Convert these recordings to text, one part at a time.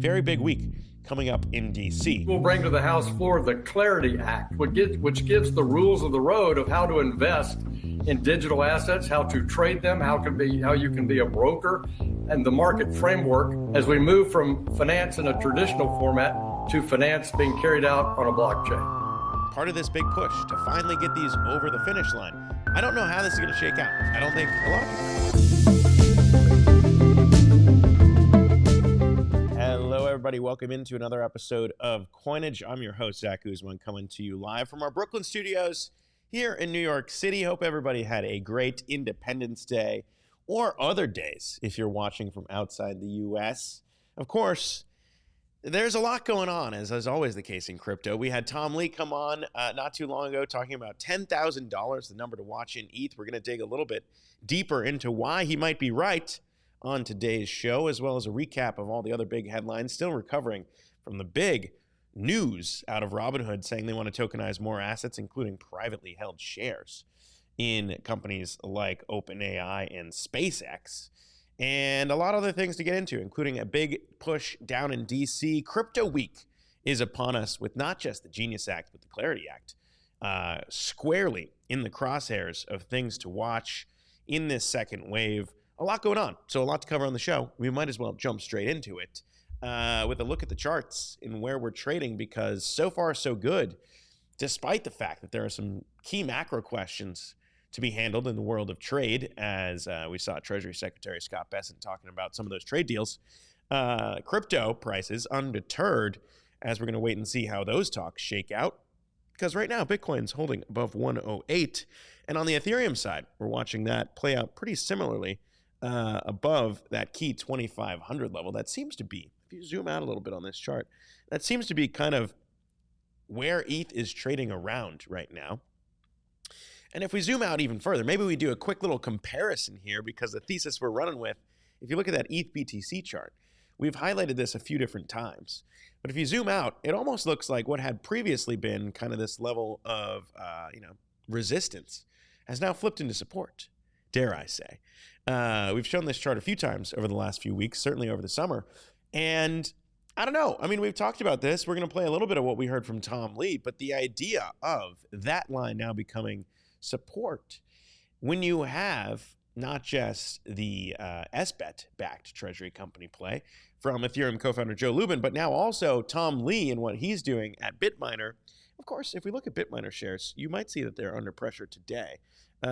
very big week coming up in DC. We'll bring to the House floor the Clarity Act, which gives the rules of the road of how to invest in digital assets, how to trade them, how you can be a broker, and the market framework as we move from finance in a traditional format to finance being carried out on a blockchain. Part of this big push to finally get these over the finish line. I don't know how this is going to shake out. I don't think a lot of people. Hello, everybody. Welcome into another episode of Coinage. I'm your host, Zach Guzman, coming to you live from our Brooklyn studios here in New York City. Hope everybody had a great Independence Day or other days if you're watching from outside the U.S. Of course, there's a lot going on, as is always the case in crypto. We had Tom Lee come on not too long ago talking about $10,000, the number to watch in ETH. We're going to dig a little bit deeper into why he might be right on today's show, as well as a recap of all the other big headlines, still recovering from the big news out of Robinhood saying they want to tokenize more assets, including privately held shares in companies like OpenAI and SpaceX. And a lot of other things to get into, including a big push down in DC. Crypto Week is upon us with not just the Genius Act, but the Clarity Act, squarely in the crosshairs of things to watch in this second wave. A lot going on, so a lot to cover on the show. We might as well jump straight into it with a look at the charts and where we're trading, because so far so good, despite the fact that there are some key macro questions to be handled in the world of trade, as we saw Treasury Secretary Scott Bessent talking about some of those trade deals. Crypto prices undeterred, as we're going to wait and see how those talks shake out, because right now Bitcoin's holding above 108, and on the Ethereum side, we're watching that play out pretty similarly above that key 2,500 level. That seems to be, if you zoom out a little bit on this chart, that seems to be kind of where ETH is trading around right now. And if we zoom out even further, maybe we do a quick little comparison here, because the thesis we're running with, if you look at that ETH BTC chart, we've highlighted this a few different times. But if you zoom out, it almost looks like what had previously been kind of this level of resistance has now flipped into support, dare I say. We've shown this chart a few times over the last few weeks, certainly over the summer. And I don't know. I mean, we've talked about this. We're going to play a little bit of what we heard from Tom Lee, but the idea of that line now becoming support when you have not just the SBET-backed treasury company play from Ethereum co-founder Joe Lubin, but now also Tom Lee and what he's doing at BitMiner. Of course, if we look at BitMiner shares, you might see that they're under pressure today.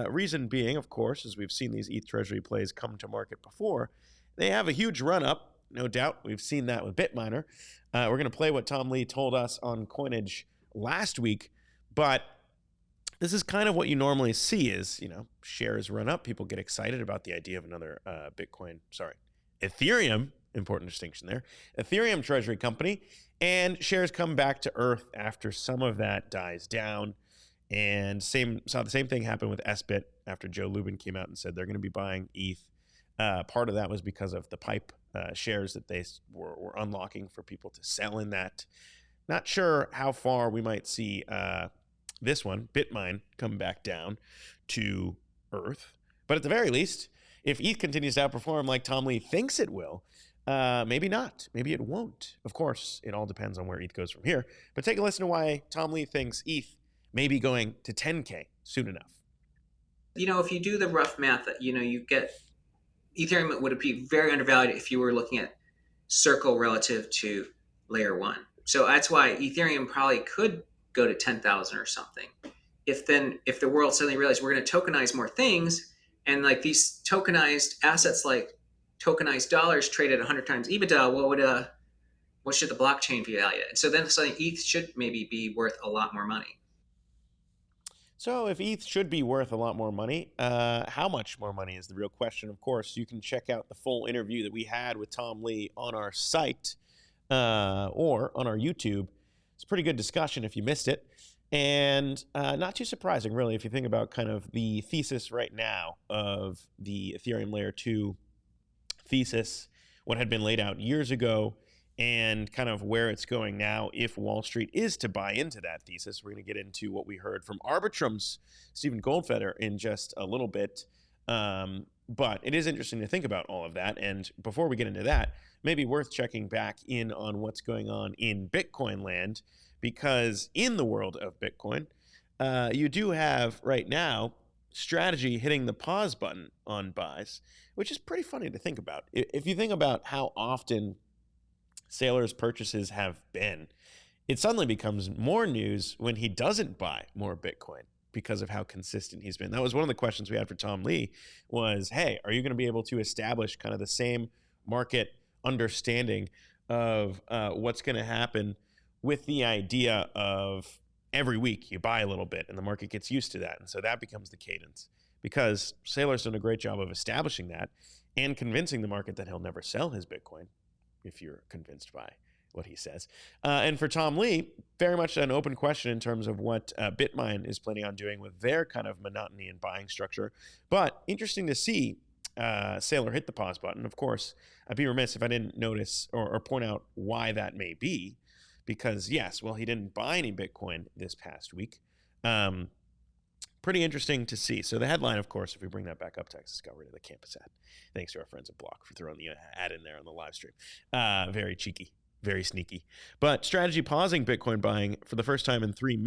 Reason being, of course, as we've seen these ETH treasury plays come to market before, they have a huge run-up, no doubt. We've seen that with BitMiner. We're going to play what Tom Lee told us on Coinage last week, but this is kind of what you normally see is, shares run up. People get excited about the idea of another Ethereum, important distinction there, Ethereum treasury company, and shares come back to earth after some of that dies down. And saw the same thing happen with SBIT after Joe Lubin came out and said they're going to be buying ETH. Part of that was because of the pipe shares that they were unlocking for people to sell in that. Not sure how far we might see this one, BitMine, come back down to earth. But at the very least, if ETH continues to outperform like Tom Lee thinks it will, maybe not. Maybe it won't. Of course, it all depends on where ETH goes from here. But take a listen to why Tom Lee thinks ETH may be going to 10K soon enough. If you do the rough math, you get Ethereum would be very undervalued if you were looking at Circle relative to layer one. So that's why Ethereum probably could go to 10,000 or something. If the world suddenly realized we're going to tokenize more things, and like these tokenized assets like tokenized dollars trade at 100 times EBITDA, what should the blockchain be valued at? And so then suddenly ETH should maybe be worth a lot more money. So if ETH should be worth a lot more money, how much more money is the real question? Of course, you can check out the full interview that we had with Tom Lee on our site or on our YouTube. It's a pretty good discussion if you missed it. And not too surprising, really, if you think about kind of the thesis right now of the Ethereum Layer 2 thesis, what had been laid out years ago, and kind of where it's going now if Wall Street is to buy into that thesis. We're going to get into what we heard from Arbitrum's Stephen Goldfeder in just a little bit. But it is interesting to think about all of that. And before we get into that, maybe worth checking back in on what's going on in Bitcoin land, because in the world of Bitcoin, you do have right now strategy hitting the pause button on buys, which is pretty funny to think about. If you think about how often Saylor's purchases have been, it suddenly becomes more news when he doesn't buy more Bitcoin because of how consistent he's been. That was one of the questions we had for Tom Lee was, hey, are you going to be able to establish kind of the same market understanding of what's going to happen with the idea of every week you buy a little bit and the market gets used to that. And so that becomes the cadence, because Saylor's done a great job of establishing that and convincing the market that he'll never sell his Bitcoin, if you're convinced by what he says. And for Tom Lee, very much an open question in terms of what BitMine is planning on doing with their kind of monotony and buying structure. But interesting to see Saylor hit the pause button. Of course, I'd be remiss if I didn't notice or point out why that may be. Because yes, well, he didn't buy any Bitcoin this past week. Pretty interesting to see. So the headline, of course, if we bring that back up, Texas got rid of the campus ad. Thanks to our friends at Block for throwing the ad in there on the live stream. Very cheeky, very sneaky. But strategy pausing Bitcoin buying for the first time in 3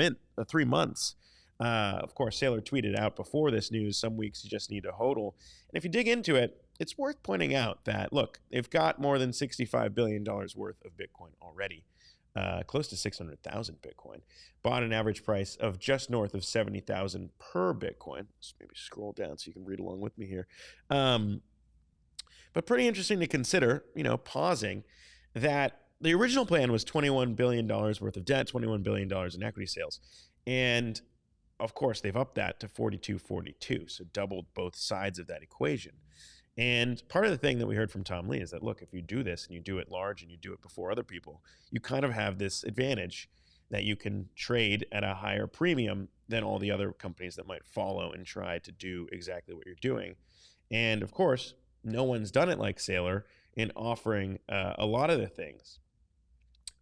months. Of course, Saylor tweeted out before this news, some weeks you just need a hodl. And if you dig into it, it's worth pointing out that, look, they've got more than $65 billion worth of Bitcoin already. Close to 600,000 Bitcoin, bought an average price of just north of 70,000 per Bitcoin. Let's maybe scroll down so you can read along with me here. But pretty interesting to consider, pausing that the original plan was $21 billion worth of debt, $21 billion in equity sales. And of course, they've upped that to 42, so doubled both sides of that equation. And part of the thing that we heard from Tom Lee is that, look, if you do this and you do it large and you do it before other people, you kind of have this advantage that you can trade at a higher premium than all the other companies that might follow and try to do exactly what you're doing. And of course, no one's done it like Saylor in offering a lot of the things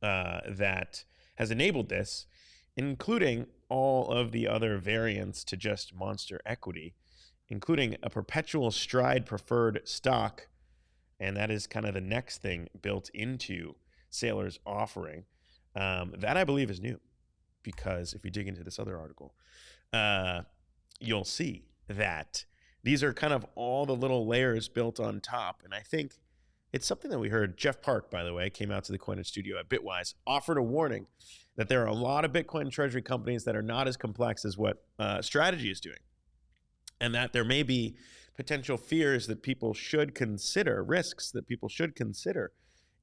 that has enabled this, including all of the other variants to just monster equity, including a perpetual stride preferred stock. And that is kind of the next thing built into Saylor's offering. That I believe is new, because if you dig into this other article, you'll see that these are kind of all the little layers built on top. And I think it's something that we heard. Jeff Park, by the way, came out to the Coinage studio at Bitwise, offered a warning that there are a lot of Bitcoin treasury companies that are not as complex as what Strategy is doing. And that there may be potential fears that people should consider, risks that people should consider,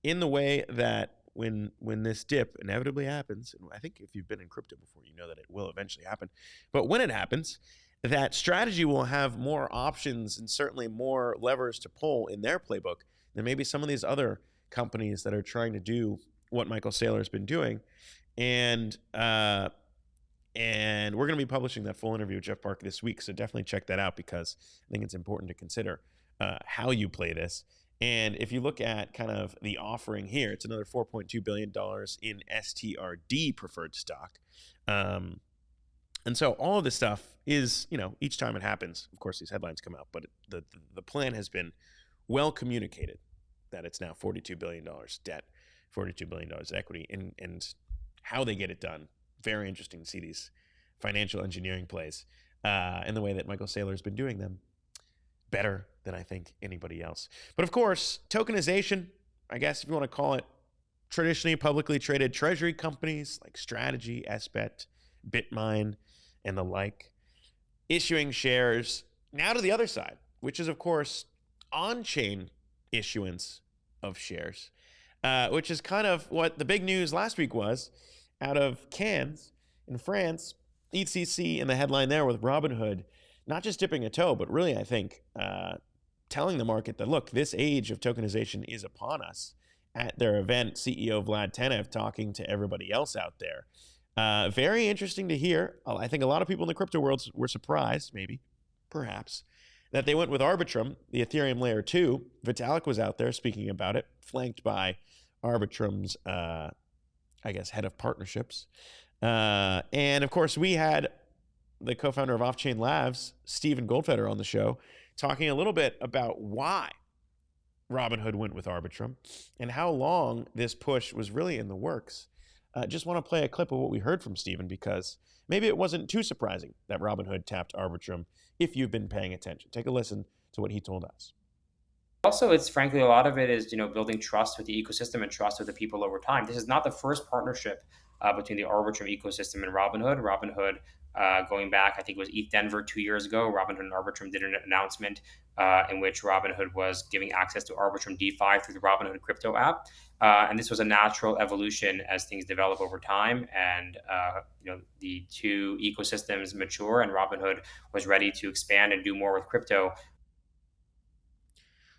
in the way that when this dip inevitably happens, and I think if you've been in crypto before, you know that it will eventually happen. But when it happens, that Strategy will have more options and certainly more levers to pull in their playbook than maybe some of these other companies that are trying to do what Michael Saylor has been doing. And we're going to be publishing that full interview with Jeff Park this week. So definitely check that out, because I think it's important to consider how you play this. And if you look at kind of the offering here, it's another $4.2 billion in STRD preferred stock. And so all of this stuff is, each time it happens, of course, these headlines come out, but the plan has been well communicated that it's now $42 billion debt, $42 billion equity, and how they get it done. Very interesting to see these financial engineering plays in the way that Michael Saylor has been doing them better than I think anybody else. But of course, tokenization, I guess if you want to call it, traditionally publicly traded treasury companies like Strategy, SBET, BitMine, and the like, issuing shares now to the other side, which is, of course, on-chain issuance of shares, which is kind of what the big news last week was out of Cannes in France. ETC and the headline there with Robinhood, not just dipping a toe, but really, I think, telling the market that, look, this age of tokenization is upon us. At their event, CEO Vlad Tenev talking to everybody else out there. Very interesting to hear. I think a lot of people in the crypto world were surprised, maybe, perhaps, that they went with Arbitrum, the Ethereum layer 2. Vitalik was out there speaking about it, flanked by Arbitrum's, head of partnerships. And of course, we had the co-founder of Off-Chain Labs, Stephen Goldfeder, on the show talking a little bit about why Robinhood went with Arbitrum and how long this push was really in the works. Just want to play a clip of what we heard from Stephen, because maybe it wasn't too surprising that Robinhood tapped Arbitrum if you've been paying attention. Take a listen to what he told us. Also, it's frankly, a lot of it is, building trust with the ecosystem and trust with the people over time. This is not the first partnership between the Arbitrum ecosystem and Robinhood. Robinhood, going back, I think it was ETH Denver 2 years ago, Robinhood and Arbitrum did an announcement in which Robinhood was giving access to Arbitrum DeFi through the Robinhood crypto app. And this was a natural evolution as things develop over time, and the two ecosystems mature, and Robinhood was ready to expand and do more with crypto.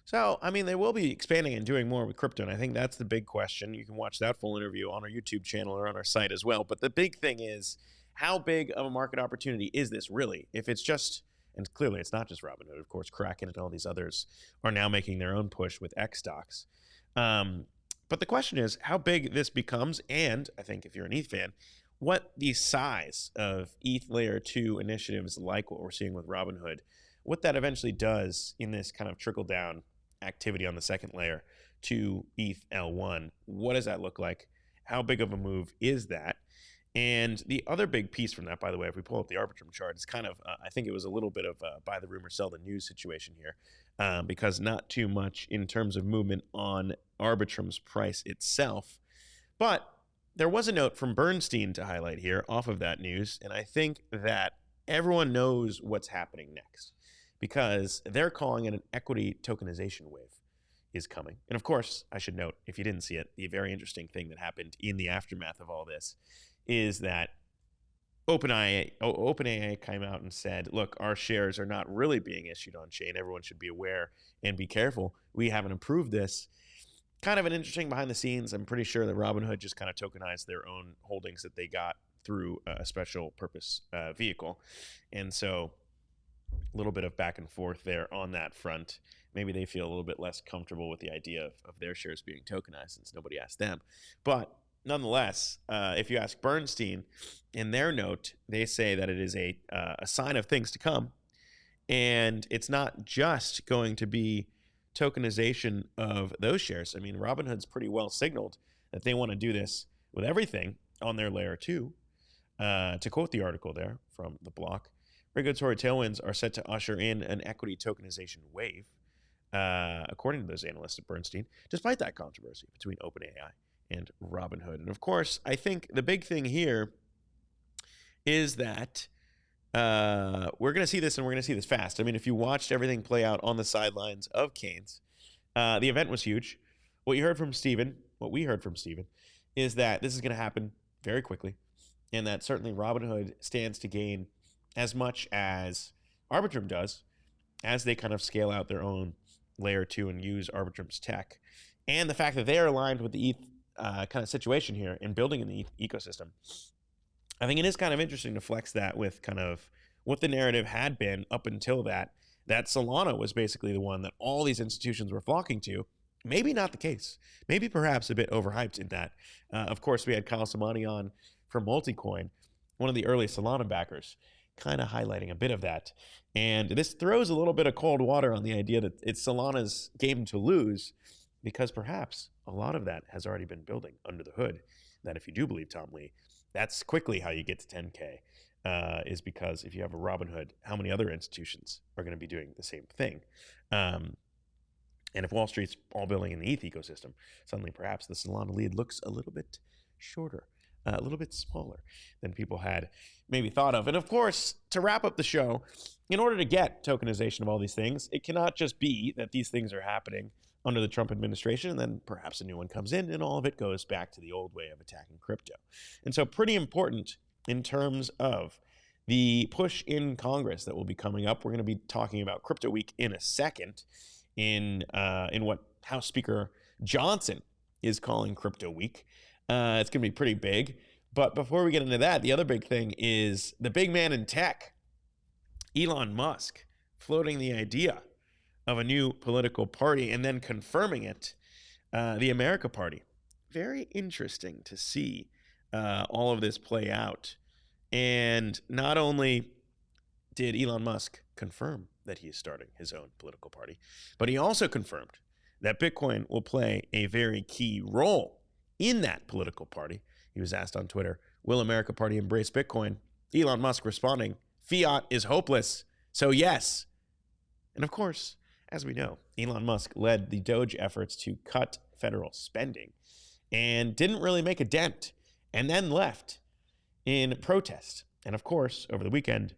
So, I mean, they will be expanding and doing more with crypto, and I think that's the big question. You can watch that full interview on our YouTube channel or on our site as well. But the big thing is, how big of a market opportunity is this really? If it's just, and clearly it's not just Robinhood, of course, Kraken and all these others are now making their own push with X stocks. But the question is how big this becomes, and I think if you're an ETH fan, what the size of ETH Layer 2 initiatives like what we're seeing with Robinhood, what that eventually does in this kind of trickle-down activity on the second layer to ETH L1. What does that look like? How big of a move is that? And the other big piece from that, by the way, if we pull up the Arbitrum chart, it's kind of, I think it was a little bit of a buy the rumor, sell the news situation here, because not too much in terms of movement on Arbitrum's price itself. But there was a note from Bernstein to highlight here off of that news, and I think that everyone knows what's happening next, because they're calling it an equity tokenization wave is coming. And of course, I should note, if you didn't see it, the very interesting thing that happened in the aftermath of all this is that OpenAI came out and said, look, our shares are not really being issued on chain. Everyone should be aware and be careful. We haven't approved this. Kind of an interesting behind the scenes. I'm pretty sure that Robinhood just kind of tokenized their own holdings that they got through a special purpose vehicle. And so a little bit of back and forth there on that front. Maybe they feel a little bit less comfortable with the idea of their shares being tokenized since nobody asked them. But nonetheless, if you ask Bernstein, in their note, they say that it is a sign of things to come. And it's not just going to be tokenization of those shares. I mean, Robinhood's pretty well signaled that they want to do this with everything on their layer 2. To quote the article there from the block, regulatory tailwinds are set to usher in an equity tokenization wave, according to those analysts at Bernstein, despite that controversy between OpenAI and Robinhood. And of course, I think the big thing here is that we're going to see this, and we're going to see this fast. I mean, if you watched everything play out on the sidelines of Keynes, the event was huge. What we heard from Stephen is that this is going to happen very quickly, and that certainly Robinhood stands to gain as much as Arbitrum does as they kind of scale out their own layer 2 and use Arbitrum's tech. And the fact that they are aligned with the ETH kind of situation here in building in the ETH ecosystem, I think it is kind of interesting to flex that with kind of what the narrative had been up until that Solana was basically the one that all these institutions were flocking to. Maybe not the case. Maybe perhaps a bit overhyped in that. Of course, we had Kyle Samani on from Multicoin, one of the early Solana backers, kind of highlighting a bit of that. And this throws a little bit of cold water on the idea that it's Solana's game to lose, because perhaps a lot of that has already been building under the hood. That if you do believe Tom Lee, that's quickly how you get to 10K, is because if you have a Robinhood, how many other institutions are going to be doing the same thing? And if Wall Street's all building in the ETH ecosystem, suddenly perhaps the Solana lead looks a little bit shorter, a little bit smaller than people had maybe thought of. And of course, to wrap up the show, in order to get tokenization of all these things, it cannot just be that these things are happening under the Trump administration and then perhaps a new one comes in and all of it goes back to the old way of attacking crypto. And so pretty important in terms of the push in Congress that will be coming up. We're going to be talking about Crypto Week in a second in what House Speaker Johnson is calling Crypto Week. It's going to be pretty big. But before we get into that, the other big thing is the big man in tech, Elon Musk, floating the idea of a new political party and then confirming it, the America Party. Very interesting to see all of this play out. And not only did Elon Musk confirm that he is starting his own political party. But he also confirmed that Bitcoin will play a very key role in that political party. He was asked on Twitter, will America Party embrace Bitcoin? Elon Musk responding, fiat is hopeless, so yes. And of course, as we know, Elon Musk led the Doge efforts to cut federal spending and didn't really make a dent, and then left in protest. And of course, over the weekend,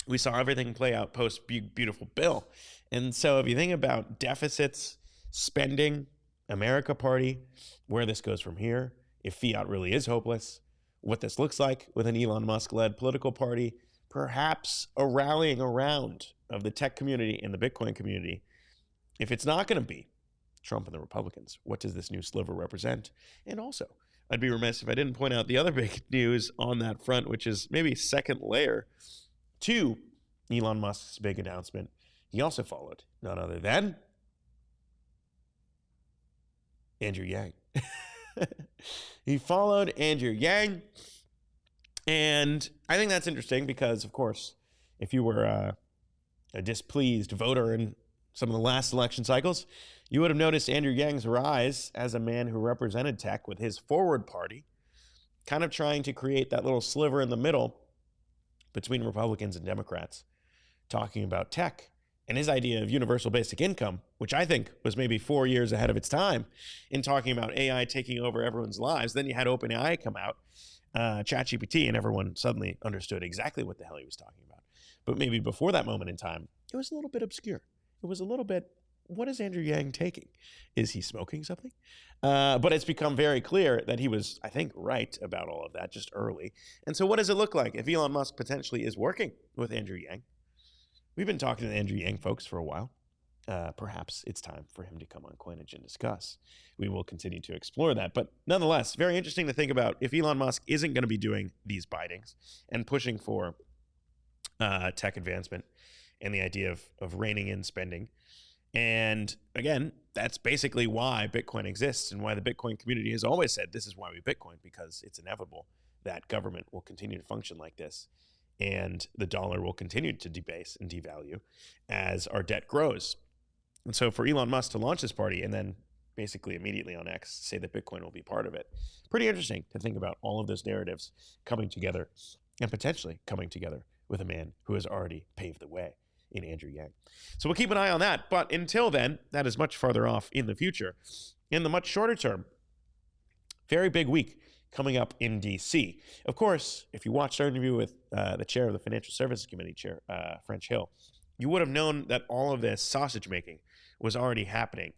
we saw everything play out post beautiful bill. And so if you think about deficits, spending, America Party, where this goes from here, if fiat really is hopeless, what this looks like with an Elon Musk-led political party, perhaps a rallying around of the tech community and the Bitcoin community. If it's not going to be Trump and the Republicans, what does this new sliver represent? And also, I'd be remiss if I didn't point out the other big news on that front, which is maybe second layer to Elon Musk's big announcement. He also followed none other than Andrew Yang. He followed Andrew Yang. And I think that's interesting because, of course, if you were a displeased voter in some of the last election cycles, you would have noticed Andrew Yang's rise as a man who represented tech with his Forward Party, kind of trying to create that little sliver in the middle between Republicans and Democrats, talking about tech and his idea of universal basic income, which I think was maybe 4 years ahead of its time in talking about AI taking over everyone's lives. Then you had OpenAI come out, ChatGPT, and everyone suddenly understood exactly what the hell he was talking about. But maybe before that moment in time, it was a little bit obscure. It was a little bit, what is Andrew Yang taking? Is he smoking something? But it's become very clear that he was, I think, right about all of that just early. And so what does it look like if Elon Musk potentially is working with Andrew Yang? We've been talking to the Andrew Yang folks for a while. Perhaps it's time for him to come on Coinage and discuss. We will continue to explore that. But nonetheless, very interesting to think about if Elon Musk isn't going to be doing these bitings and pushing for tech advancement and the idea of reining in spending. And again, that's basically why Bitcoin exists and why the Bitcoin community has always said this is why we Bitcoin, because it's inevitable that government will continue to function like this. And the dollar will continue to debase and devalue as our debt grows. And so for Elon Musk to launch this party and then basically immediately on X say that Bitcoin will be part of it, pretty interesting to think about all of those narratives coming together and potentially coming together with a man who has already paved the way in Andrew Yang. So we'll keep an eye on that. But until then, that is much farther off in the future. In the much shorter term, very big week coming up in D.C. Of course, if you watched our interview with the chair of the Financial Services Committee, Chair French Hill, you would have known that all of this sausage making was already happening,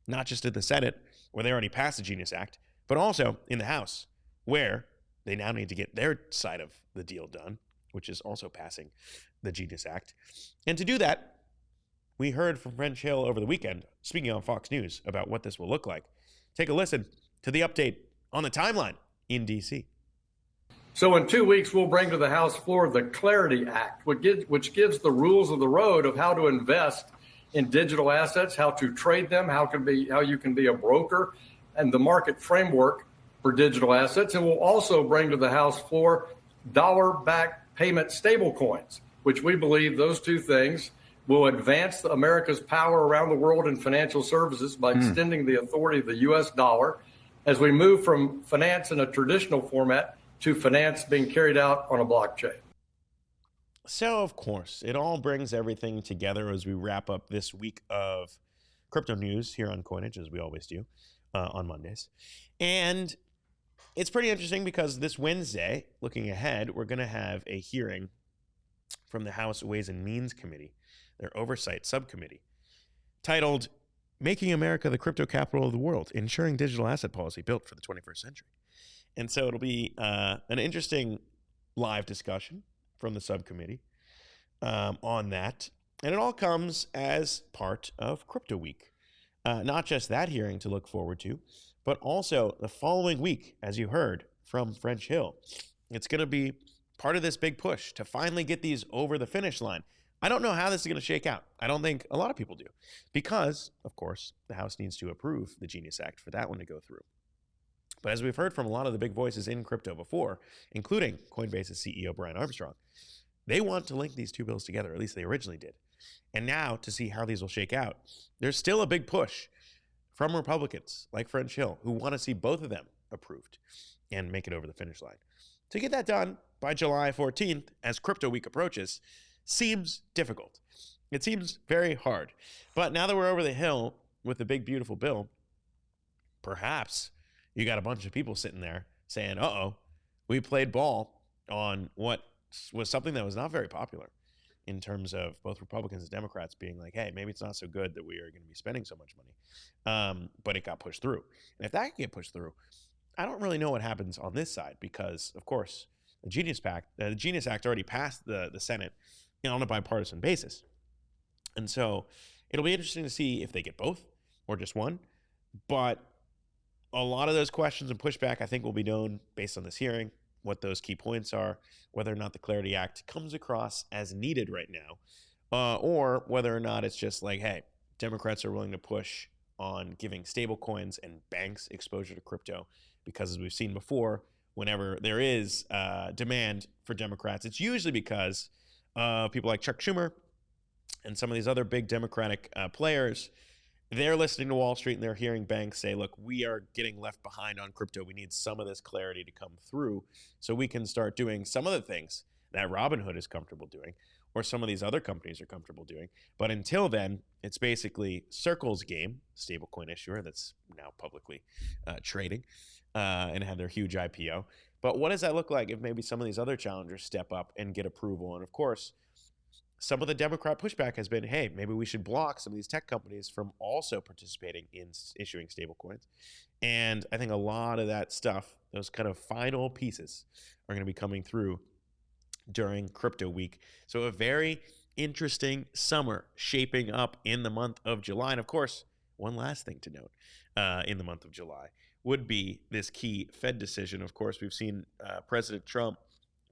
not just in the Senate, where they already passed the Genius Act, but also in the House, where they now need to get their side of the deal done, which is also passing the Genius Act. And to do that, we heard from French Hill over the weekend, speaking on Fox News, about what this will look like. Take a listen to the update on the timeline in D.C. So in 2 weeks, we'll bring to the House floor the Clarity Act, which gives the rules of the road of how to invest in digital assets, how to trade them, how you can be a broker, and the market framework for digital assets. And we'll also bring to the House floor dollar-backed payment stablecoins, which we believe those two things will advance America's power around the world in financial services by extending the authority of the U.S. dollar as we move from finance in a traditional format to finance being carried out on a blockchain. So, of course, it all brings everything together as we wrap up this week of crypto news here on Coinage, as we always do on Mondays. And it's pretty interesting because this Wednesday, looking ahead, we're going to have a hearing from the House Ways and Means Committee, their oversight subcommittee, titled Making America the Crypto Capital of the World, Ensuring Digital Asset Policy Built for the 21st Century. And so it'll be an interesting live discussion from the subcommittee on that. And it all comes as part of Crypto Week. Not just that hearing to look forward to, but also the following week, as you heard from French Hill. It's going to be part of this big push to finally get these over the finish line. I don't know how this is going to shake out. I don't think a lot of people do because, of course, the House needs to approve the Genius Act for that one to go through. But as we've heard from a lot of the big voices in crypto before, including Coinbase's CEO Brian Armstrong, They want to link these two bills together, or at least they originally did. And now, to see how these will shake out, there's still a big push from Republicans like French Hill who want to see both of them approved and make it over the finish line. To get that done by July 14th, as crypto week approaches, seems difficult. It seems very hard. But now that we're over the hill with the big, beautiful bill, perhaps you got a bunch of people sitting there saying, uh-oh, we played ball on what was something that was not very popular in terms of both Republicans and Democrats being like, hey, maybe it's not so good that we are going to be spending so much money. But it got pushed through. And if that can get pushed through, I don't really know what happens on this side because, of course, the Genius Act already passed the Senate on a bipartisan basis. And so it'll be interesting to see if they get both or just one. But a lot of those questions and pushback, I think, will be known based on this hearing, what those key points are, whether or not the Clarity Act comes across as needed right now, or whether or not it's just like, hey, Democrats are willing to push on giving stable coins and banks exposure to crypto because, as we've seen before, whenever there is demand for Democrats, it's usually because people like Chuck Schumer and some of these other big Democratic players, they're listening to Wall Street and they're hearing banks say, look, we are getting left behind on crypto. We need some of this clarity to come through so we can start doing some of the things that Robinhood is comfortable doing or some of these other companies are comfortable doing. But until then, it's basically Circle's game, stablecoin issuer that's now publicly trading and had their huge IPO. But what does that look like if maybe some of these other challengers step up and get approval? And of course, some of the Democrat pushback has been, hey, maybe we should block some of these tech companies from also participating in issuing stablecoins. And I think a lot of that stuff, those kind of final pieces, are going to be coming through during crypto week. So a very interesting summer shaping up in the month of July. And of course, one last thing to note in the month of July would be this key Fed decision. Of course, we've seen President Trump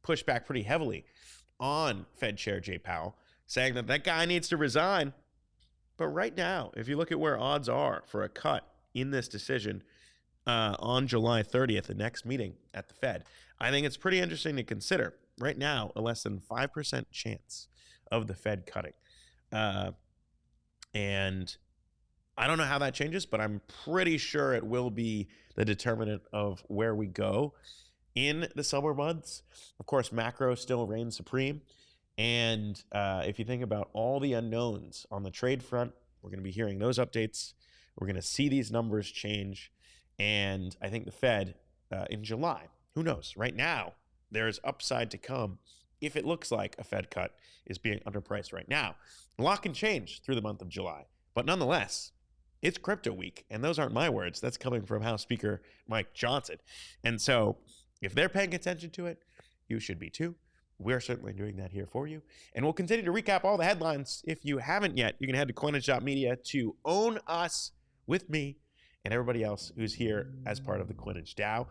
push back pretty heavily on Fed Chair Jay Powell, saying that that guy needs to resign. But right now, if you look at where odds are for a cut in this decision on July 30th, the next meeting at the Fed, I think it's pretty interesting to consider. Right now, a less than 5% chance of the Fed cutting. And I don't know how that changes, but I'm pretty sure it will be the determinant of where we go in the summer months. Of course, macro still reigns supreme. And if you think about all the unknowns on the trade front, we're going to be hearing those updates. We're going to see these numbers change. And I think the Fed in July, who knows? Right now, there is upside to come if it looks like a Fed cut is being underpriced right now. A lot can change through the month of July. But nonetheless, it's crypto week. And those aren't my words. That's coming from House Speaker Mike Johnson. And so if they're paying attention to it, you should be too. We're certainly doing that here for you. And we'll continue to recap all the headlines. If you haven't yet, you can head to coinage.media to own us with me and everybody else who's here as part of the Coinage DAO.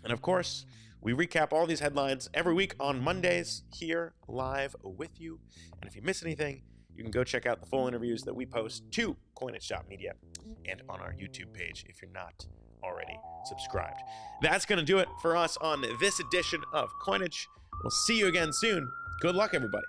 And of course, we recap all these headlines every week on Mondays here live with you. And if you miss anything, you can go check out the full interviews that we post to coinage.media and on our YouTube page if you're not already subscribed. That's going to do it for us on this edition of Coinage. We'll see you again soon. Good luck, everybody.